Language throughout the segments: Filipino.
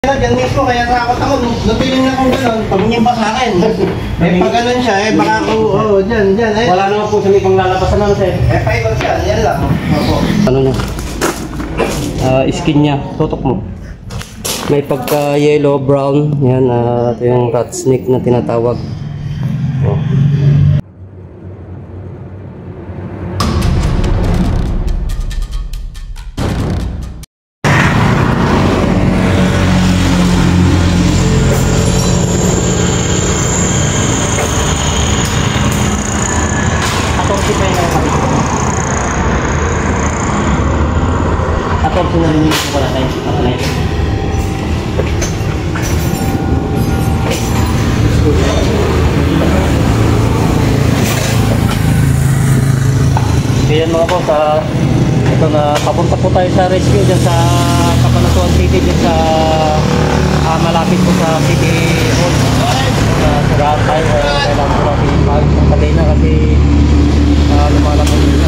Diyan mismo, kaya nakakot ako. Nagpiling na kung gano'n, pagungin pa sa akin. Pag gano'n siya, baka ako, dyan. Wala naman po sa may panglalabasan naman, sir. Fiber siya, yan lang. Opo. Ano na? Skin niya, tutok mo. May pagka yellow, brown. Yan, ito yung rat snake na tinatawag. Oh. Atau sinarinig ko pala tayo. Kaya mga po, ito na papunta po tayo sa rescue dyan sa Cabanatuan City, dyan sa malapit po sa City Hall. Sirahan tayo, kailangan po natin maayos ng kadena kasi lumalabas yun.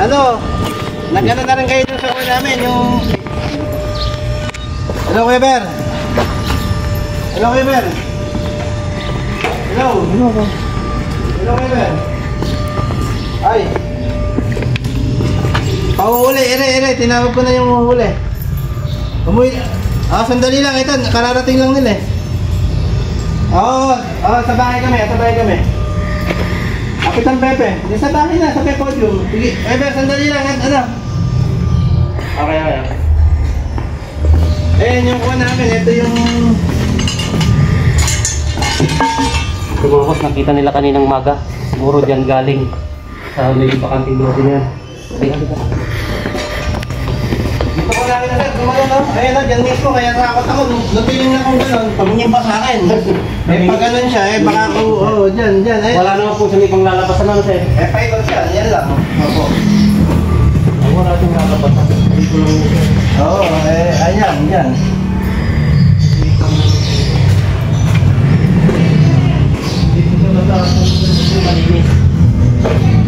Ano? Nagano na rin kayo dun sa una namin, yung... Hello, Weber? Hello, Weber? Hello? Hello, Weber? Ay! Pauhuli, ere, tinawag ko na yung huli. Umuwi... sandali lang, ito, kararating lang nila eh. Sa bahay kami. Kapitan Pepe, di sa bahay na, sa podium. Sige, Weber, sandali lang, ano? Okay. Ayan yung kuha namin, ito yung... Ito mga boss, nakita nila kaninang maga. Siguro dyan galing sa may bakanting doon na yan. Dito ko namin na sir, gumano no? Ayan na, dyan mismo, kaya nakakot ako. Nagpiling na kung gano'n, pagungin pa sa akin. Pag gano'n siya, baka ako, dyan. Wala naman po sa may panglalabasan naman, sir. Fiber siya, yan lang. Opo. Wala itong lalabasan. Dito lang mo, sir. Ayan, dyan. Dito siya nataas ng malinis.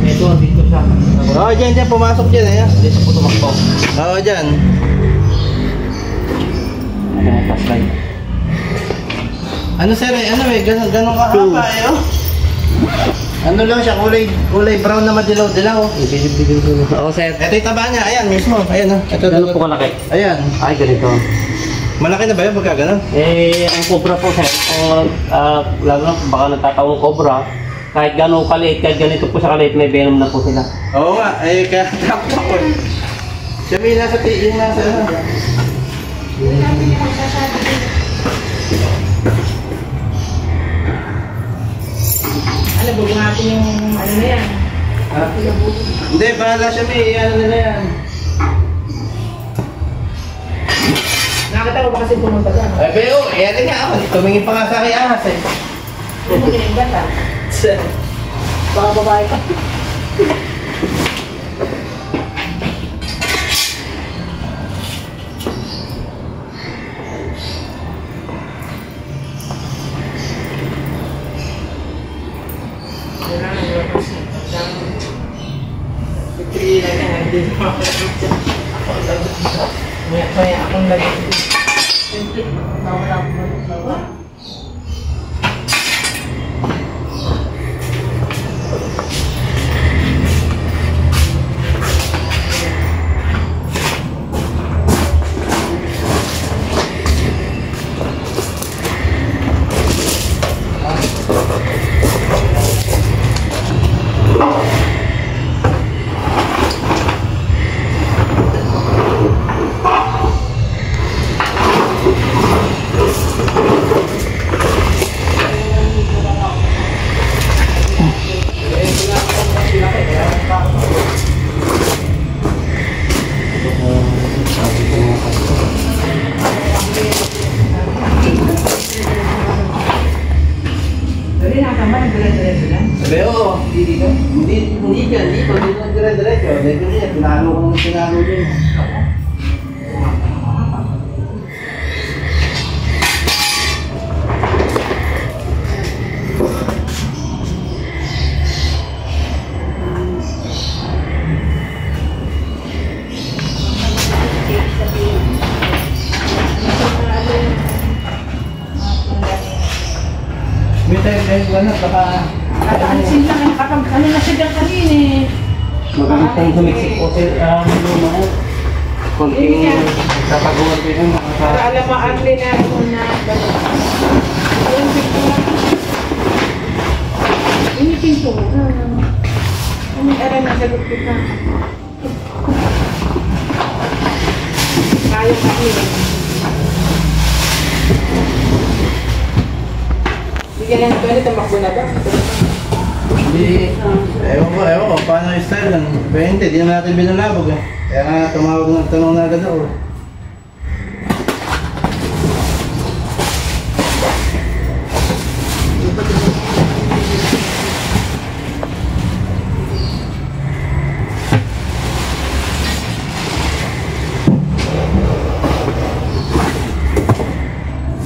Ito, dito siya. Dyan, pumasok dyan, ayan. Dito po tumakbo. Dyan. Ayan, paslay. Ano sir, ganun kahaba Ano lang siya, kulay brown na madilaw-dilaw. Ibigil ko na. Oo, sir. Ito yung taba niya, ayan mismo, ayan ito. Gano'n po kalaki? Ayan. Ay, ganito. Malaki na ba yun pagka gano'n? Ang cobra po, sir, lalo na baka nagtatawang cobra, kahit gano'ng kaliit, kahit ganito po siya kaliit, may venom na po sila. Oo nga, kaya takot ako siya may nasa tiin, nasa ano. Ano, bubuhatin yung ano na yan? Hindi, bahala siya may ano na yan. Nakakita ko ba kasi pumunta dyan? Beo, yan nga ako, tumingin pa nga sa akin ahas eh. Tumingin ba ta? Baka babae ka. Kaya akong lagi. Siyempre, nawala ko ba? dire-diretso lang? Sabi ko, hindi dyan, dito nagdire-diretso. Dito niya, pinalo ko ng pinalo din. May tayo ano, baka Nakakaalisin lang, nakapag-ano na siya dyan kanina eh. Magandang sumiksik po sir, luma yan. Konting tataguan ko yun. Para alam mo, ugly na ako na. Ayun, pintura. Ini pintura. Ano alam na sagot kita. Kaya kami. Bigyan lang ito, tumakbo na ba? hindi, ewan ko, paano yung style lang. 20, di naman natin binalabog eh. Kaya nga tumawag ng tanong na agad ako.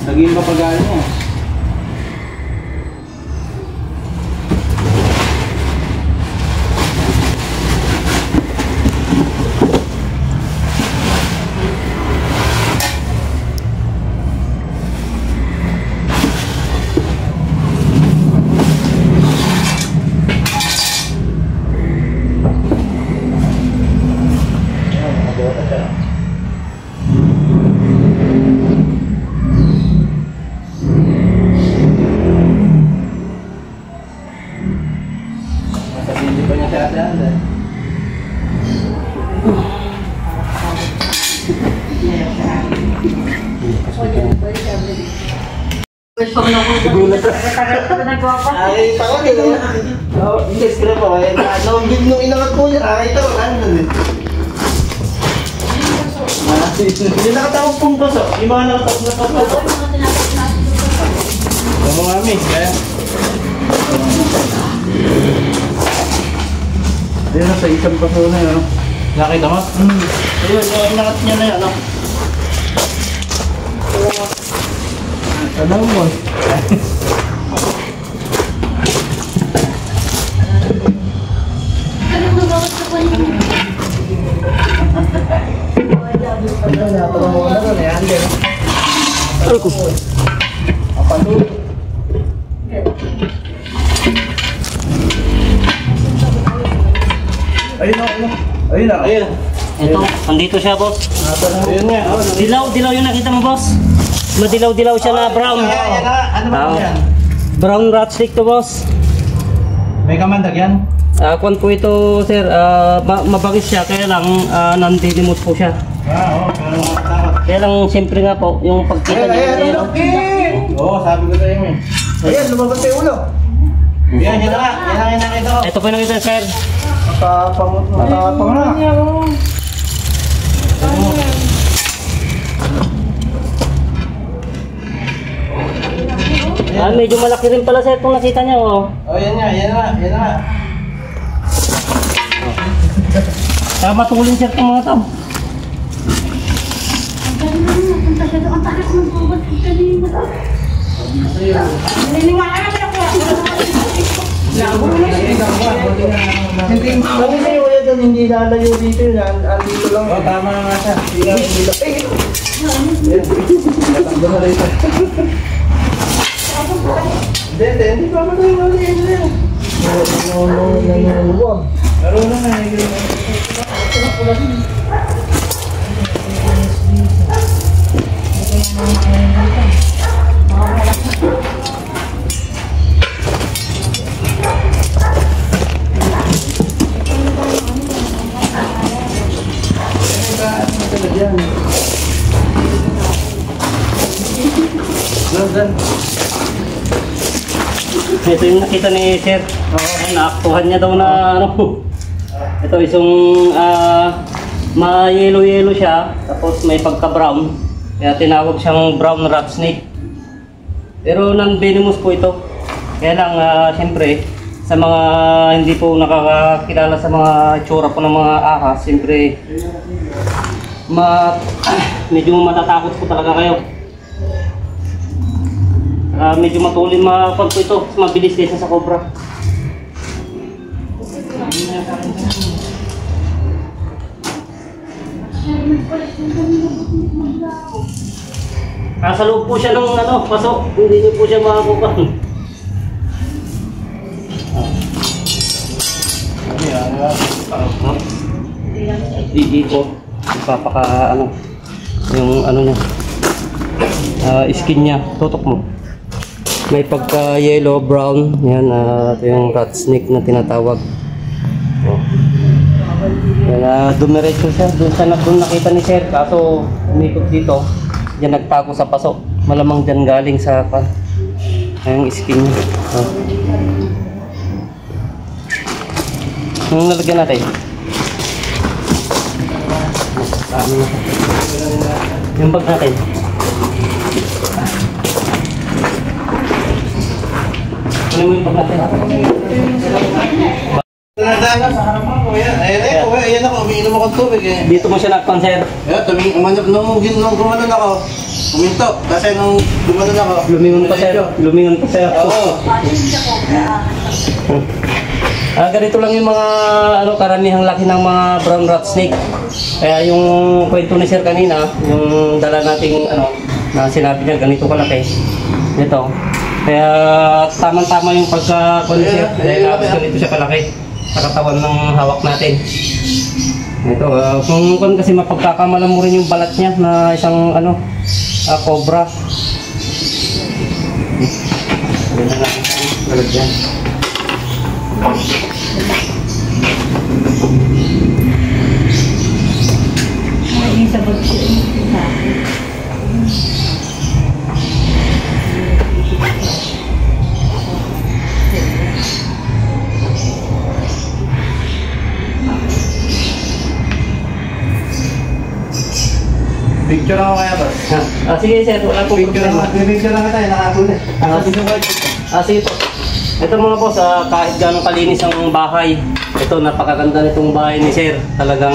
Naging mapagaan mo. Hindi pa niya sa ate-ate. Ay, takot yun. Oo, hindi, scrap ako. Nung inangat ko niya, ito, ano nun eh. Hindi nakatawag pong paso. Yung mga nakatawag na paso. Ito mo nga, miss. Kaya. Ayun, sa isang paso na yun. Nakita mo? Ayun, yung inangat niya na yun. Ano mo? Ayun na. Ito, nandito siya boss. Ayun nga. Dilaw yung nakita mo boss. Madilaw-dilaw siya na brown. Yan na. Ano ba yan? Brown rat stick to boss. May kamandag yan? Kwan po ito sir, mabangis siya kaya lang nandidimot po siya. Oo, pero takot. Kaya lang siyempre nga po, yung pagkita niya. Oo, sabi ko sa'yo eh. Ayan, lumabas yung ulo. Yan na nga. Yan ang nakita ko. Ito po yung nakita sir. Nakapanguna. Medyo malaki rin pala sir kung nakita niya. Oh. Yan na. Matulin sir itong mga tao. Ang takas ng bawat kanina. Naniniwala naman ako. Hindi, kami sa'yo ulit doon, hindi lalayo dito yun. Andito lang. Oo, tama na nga siya. Hindi lang, hindi lang. Yan. Natakbo na rito. Hindi pa ba tayo maliin na yan? Nanunuwag. Laro na nga. Ito yung nakita ni sir. Naaktuhan niya daw na ano. Ito isang ma-yellow siya, tapos may pagka-brown. Kaya tinawag siyang brown rat snake. Pero non-venomous po ito. Kaya lang, siyempre, sa mga hindi po nakakakilala sa mga itsura po ng mga ahas, siyempre, medyo matatakot po talaga kayo. Medyo matulin po ito, mabilis kaysa sa cobra. Sa loob po siya ng paso, hindi niyo po siya makakuha. Dito, ipapaka yung niya, skin niya, tutok mo. May pagka yellow, brown, yan, ito yung rat snake na tinatawag. Yan, dumiretso siya, doon nakita ni Sir, kaso umikot dito, diyan nagtago sa paso. Malamang diyan galing sa yung skin niya. Yung nalagyan natin. Yung bag natin. Ano mo yung bag natin? Ayan ako, umiinom akong tubig eh. Dito mo siya nakpan, Sir. Nung gumanon ako, uminto. Kasi nung gumanon ako, Lumingon pa, Sir. Lumingon pa, Sir. Oo. Ganito lang yung mga karamihang laki ng mga brown rat snake. Kaya yung kwento ni Sir kanina, yung dala nating na sinabi niya ganito kalaki. Ito. Kaya tamang-tama yung pagka-kuha ni Sir. Dahil ganito siya kalaki sa katawan ng hawak natin. Ito, kung kasi mapagkakamalan mo rin yung balat niya na isang cobra. Ganyan na balat yan. Ay, sabot siya. Picture ako kaya ba? Sige, Sir, wala pong problema. Picture lang kita, nakakulit. Sige po. Ito mga boss, kahit gano'ng kalinis ang bahay, ito napakaganda nitong bahay ni Sir. Talagang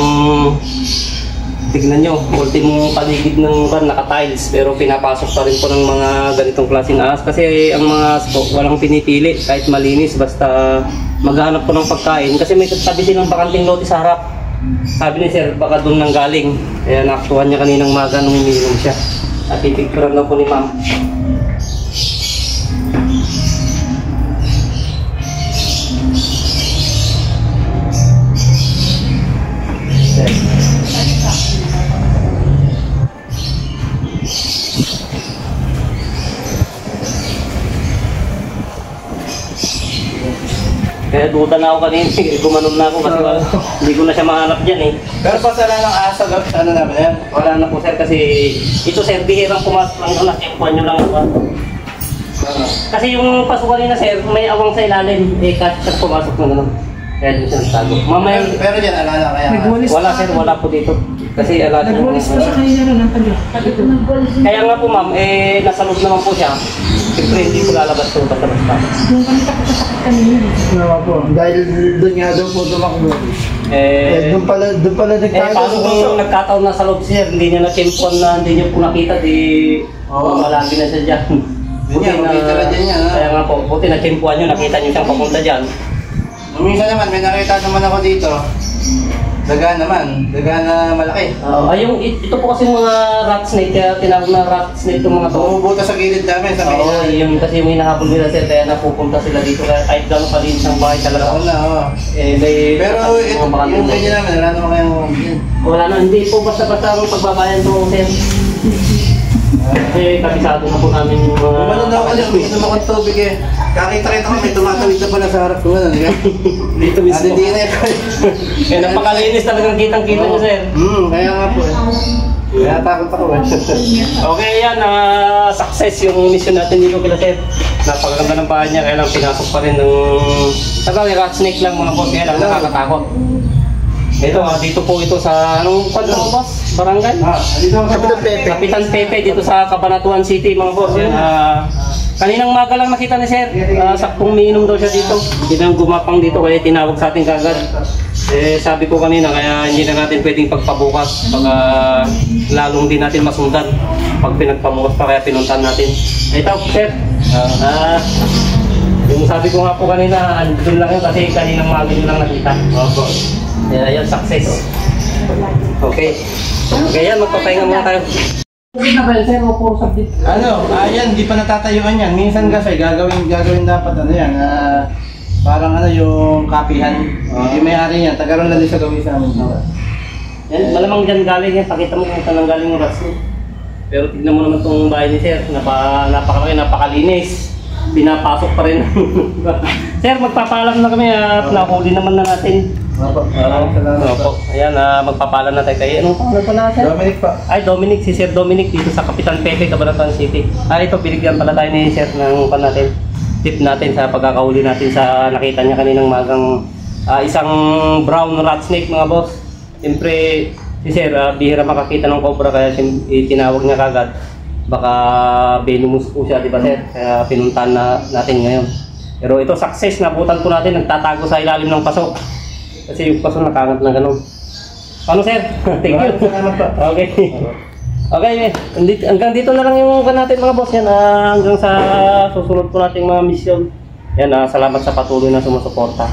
tignan nyo, ultimong paligid ng naka-tiles, pero pinapasok pa rin po ng mga ganitong klaseng ahas. Kasi ang mga ahas po, walang pinipili, kahit malinis, basta maghanap po ng pagkain. Kasi may tabi silang bakanting lote sa harap. Sabi ni Sir, baka doon nang galing. Kaya naaktuhan niya kaninang maga nung umiinom siya. At pipicturean na po ni Ma'am. Kaya duda na ako kanina, gumanon na ako kasi hindi ko na siya mahanap dyan eh. Pero pasala ng asa, namin yan? Wala na po Sir kasi ito Sir, bihirang pumasok lang na tempuan nyo lang ako. Kasi yung pasok kanina Sir, may awang sa ilalim, kasi siya pumasok na naman. Kaya dun siya nagtago. Mamaya, Pero dyan, alala kaya. wala Sir, wala po dito. Kasi alala Nagwalis pa siya kanina rin ang tabi. Kaya nga po ma'am, nasa loob naman po siya. Siyempre hindi po lalabas po basta-basta. Yung kami takot-takot kanina. Nawa po. Dahil doon nga daw po tumakbo. Doon pala nagtago. Paano kung nagkataon na sa loob Sir, hindi niya na-tempuan na hindi niya po nakita, di malagi na siya dyan. Buti kaya nga po, buti na-tempuan nyo, nakita niyo siyang papunta dyan. Minsan naman, may nakita naman ako dito. Daga naman, daga na malaki. Ito po kasi mga rat snake, kaya tinawag na rat snake itong mga to. Bumubuta sa gilid namin, sa Oo, yung kasi yung hinahabol nila Sir, kaya napupunta sila dito, kaya kahit gano'n palinis ang bahay talaga. Oo na, oo. mga Pero yung bakanting ganyan namin, wala naman kayong wala na, hindi po basta-basta ang pagbabayan to Sir. Kasi kabisado na po namin yung mga... Gumano na ako dyan, umiinom akong tubig eh. Kakita-kita ko, may tumatawid na pala sa harap ko. Dito mismo. Hindi na ito. Kaya napakalinis talagang kitang-kita nyo Sir. Kaya nga po eh. Kaya takot ako eh. Okay yan, success yung mission natin dito kila Sir. Napakaganda ng bahay niya, kaya lang pinasok pa rin ng... Sabagay, rat snake lang mga boss, kaya lang nakakatakot. Ito, dito po ito sa, anong kwadro mo boss? Barangay? Dito ako sa Kapitan Pepe. Kapitan Pepe, dito sa Cabanatuan City mga boss. Yan, Kaninang maga lang nakita ni sir, saktong umiinom daw siya dito. Hindi na gumapang dito kaya tinawag sa atin kagad. Eh sabi ko kanina kaya hindi na natin pwedeng pagpabukas. Baka lalong din natin masundan pag pinagpabukas pa kaya pinuntan natin. Ito sir, yung sabi ko nga po kanina, andun lang yun kasi kaninang maga yun lang nakita. Opo. Kaya yun, success. Okay. Okay yan, magpapahinga muna tayo. Hindi na ba yun, sir? O puro subject? Ayan, di pa natatayuan yan. Minsan kasi gagawin dapat yan. Parang yung kapihan. Yung may-ari niyan, tagaroon lang din sa gawin sa amin. Yan, malamang dyan galing yan. Pakita mo kung saan galing yung rats mo. Pero tignan mo naman itong bahay ni sir. Napakalaki, napakalinis. Pinapasok pa rin. Sir, magpapaalam na kami at nahuli naman na natin. Opo. Opo. Ayan, magpapaalam na tayo kayo. Anong pangalan pala, sir? Dominic pa. Ay, Dominic. Si Sir Dominic dito sa Kapitan Pepe, Cabanatuan City. Ito, binigyan pala tayo ni Sir ng natin. Tip natin sa pagkakahuli natin sa nakita niya kaninang magang isang brown rat snake, mga boss. Siyempre, si Sir, bihira makakita ng cobra kaya tinawag niya kagad. Baka venomous po siya, di ba sir? Kaya pinuntahan natin ngayon. Pero ito, success. Nabutan po natin, nagtatago sa ilalim ng paso. Kasi yung paso nakangat na gano'n. Ano sir? Thank you. Okay. Okay, hanggang dito na lang yung natin mga boss yan. Hanggang sa susunod po nating mga mission. Yan, salamat sa patuloy na sumusuporta.